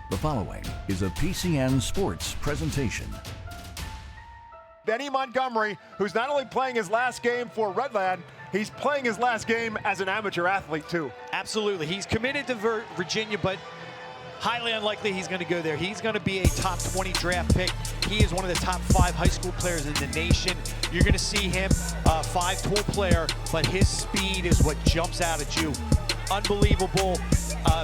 The following is a PCN Sports presentation. Benny Montgomery, who's not only playing his last game for Redland, he's playing his last game as an amateur athlete too. Absolutely. He's committed to Virginia, but highly unlikely he's going to go there. He's going to be a top 20 draft pick. He is one of the top 5 high school players in the nation. You're going to see him, 5-tool player, but his speed is what jumps out at you. Unbelievable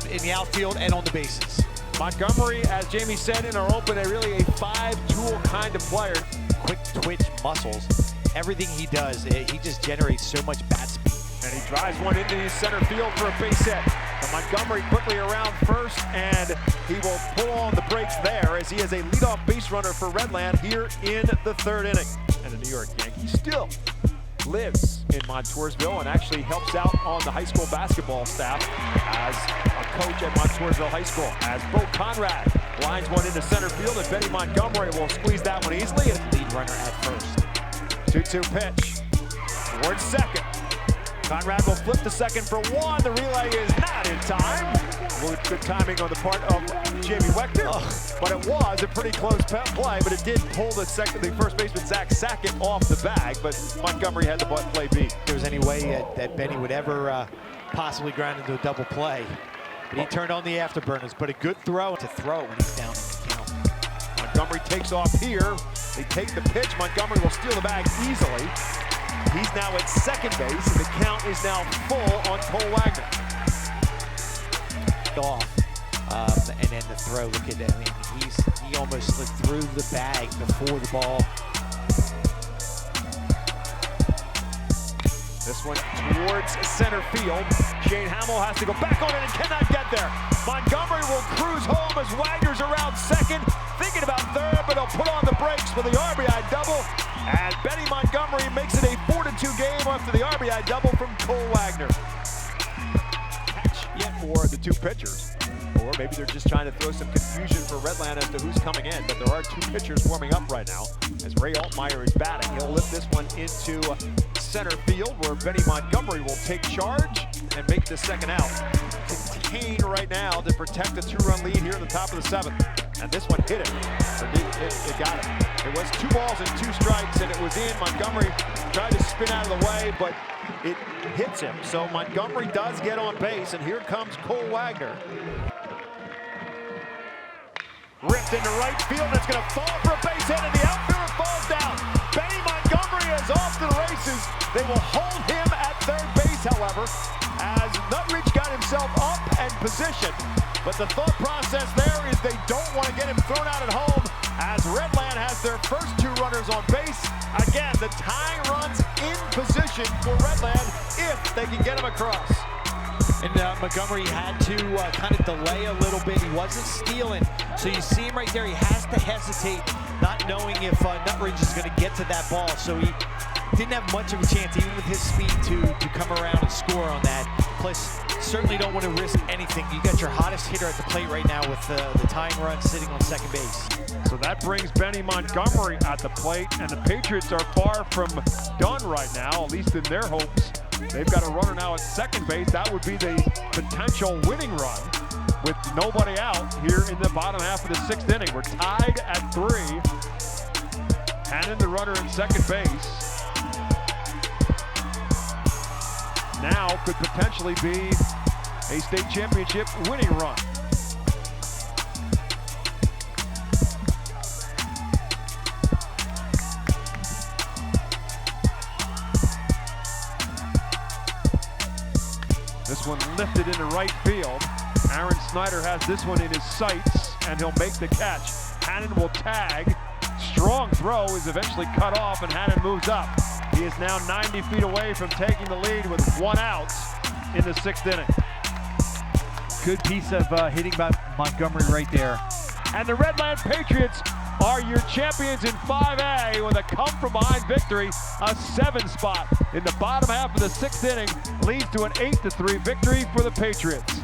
in the outfield and on the bases. Montgomery, as Jamie said in our open, really a 5-tool kind of player. Quick twitch muscles. Everything he does, he just generates so much bat speed. And he drives one into the center field for a base hit. But Montgomery quickly around first, and he will pull on the brakes there as he is a leadoff base runner for Redland here in the 3rd inning. And the New York Yankee still lives in Montoursville and actually helps out on the high school basketball staff as a coach at Montoursville High School. As Bo Conrad lines one into center field, and Benny Montgomery will squeeze that one easily. Lead runner at first. 2-2 pitch towards second. Conrad will flip to second for one. The relay is not in time. Good timing on the part of Jamie Wechter, but it was a pretty close play, but it did pull the first baseman Zach Sackett off the bag, but Montgomery had the play beat. If there was any way that Benny would ever possibly grind into a double play, but he turned on the afterburners, but a good throw to throw when he's down in the count. Montgomery takes off here. They take the pitch. Montgomery will steal the bag easily. He's now at second base, and the count is now full on Cole Wagner. Off, and then the throw. Look at that. I mean, he almost slipped through the bag before the ball. This one towards center field. Shane Hamill has to go back on it and cannot get there. Montgomery will cruise home as Wagner's around second, thinking about third, but he'll put on the brakes for the RBI double. And Benny Montgomery makes it a 4-2 game after the RBI double from Cole Wagner. Yet for the two pitchers, or maybe they're just trying to throw some confusion for Redland as to who's coming in, but there are 2 pitchers warming up right now as Ray Altmeyer is batting. He'll lift this one into center field where Benny Montgomery will take charge and make the second out. Contain right now to protect the 2-run lead here at the top of the 7th. And this one hit it. It got it. It was 2 balls and 2 strikes, and it was in. Montgomery tried to spin out of the way, but it hits him. So Montgomery does get on base, and here comes Cole Wagner. Ripped into right field, and it's going to fall for a base hit, and the outfielder falls down. Benny Montgomery is off to the races. They will hold him at third base, however, as Nutridge got himself up and positioned. But the thought process there is they don't want to get him thrown out at home, as Redland has their first 2 runners on base. Again, the tying runs in position for Redland if they can get him across. And Montgomery had to kind of delay a little bit. He wasn't stealing. So you see him right there. He has to hesitate, not knowing if Nutridge is going to get to that ball. So he didn't have much of a chance, even with his speed, to come around and score on that. Plus, certainly don't want to risk anything. You got your hottest hitter at the plate right now with the tying run sitting on second base. So that brings Benny Montgomery at the plate, and the Patriots are far from done right now, at least in their hopes. They've got a runner now at second base. That would be the potential winning run with nobody out here in the bottom half of the 6th inning. We're tied at 3. Hannon, the runner at second base, now could potentially be a state championship winning run. This one lifted into right field. Aaron Snyder has this one in his sights, and he'll make the catch. Hannon will tag. Strong throw is eventually cut off, and Hannon moves up. He is now 90 feet away from taking the lead with 1 out in the 6th inning. Good piece of hitting by Montgomery right there. And the Redland Patriots are your champions in 5A with a come-from-behind victory. A 7 spot in the bottom half of the 6th inning leads to an 8-3 victory for the Patriots.